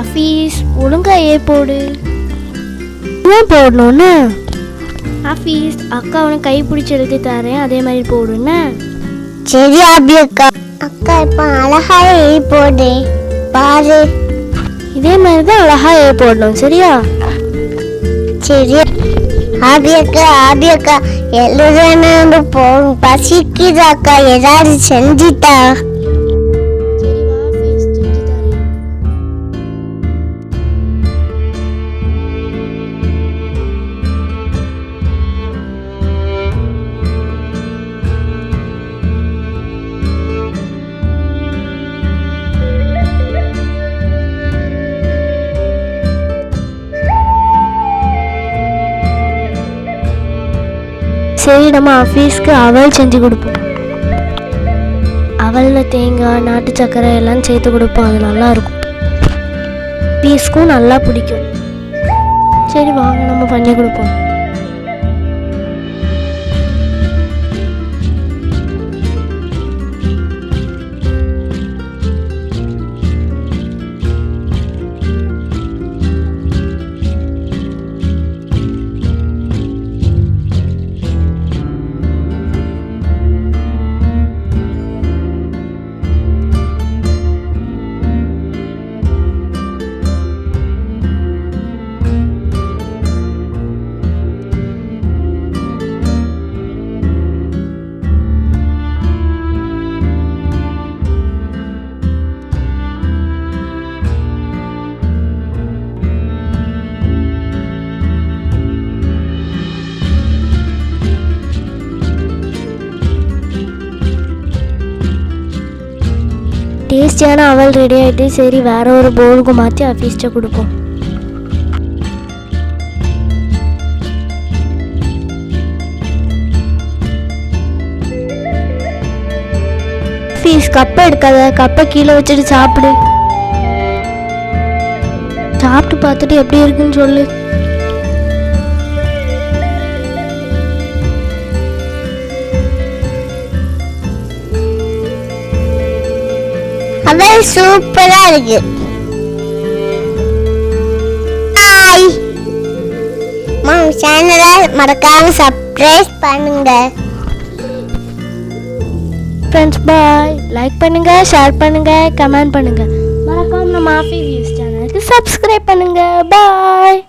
Office ஒழுங்கா ஏ போடு. ஏன் போடணும்னு? ஆஃபீஸ் அக்கா உனக்கு கை பிடிச்சி எழுதி தரேன், அதே மாதிரி போடுன்னு. சரி ஆபி அக்கா. அக்கா இப்போ அழகா ஏ போடு பாரு. இதே மாதிரி தான் அழகா ஏ போடணும், சரியா? சரி ஆபி அக்கா எழுதுன்னு போகும். பசிக்குது அக்கா, ஏதாவது செஞ்சுட்டா. சரி வா ஆஃபீஸ், செஞ்சு தரேன். சரி நம்ம ஆஃபீஸ்க்கு அவல் செஞ்சு கொடுப்போம். அவலில் தேங்காய், நாட்டு சர்க்கரை எல்லாம் சேர்த்து கொடுப்போம், அது நல்லா இருக்கும். ஆஃபீஸ்க்கும் நல்லா பிடிக்கும். சரி வாங்க நம்ம பண்ணி கொடுப்போம். டேஸ்டியான அவல் ரெடி ஆகிட்டு, சரி வேற ஒரு பவுலுக்கு மாற்றி ஆஃபீஸ்ட்டை கொடுப்போம். ஆஃபீஸ் கப்பை எடுக்காத, கப்பை கீழே வச்சுட்டு சாப்பிடு. சாப்பிட்டு பார்த்துட்டு எப்படி இருக்குன்னு சொல்லு. அவள் சூப்பரா இருக்கு. ஹாய் மாம், சேனலை மறக்காம சப்ஸ்கிரைப் பண்ணுங்க. Friends bye. லைக் பண்ணுங்க, ஷேர் பண்ணுங்க, கமெண்ட் பண்ணுங்க. மறக்காம நம்ம ஆஃபீஸ் சேனலுக்கு சப்ஸ்கிரைப் பண்ணுங்க. பாய்.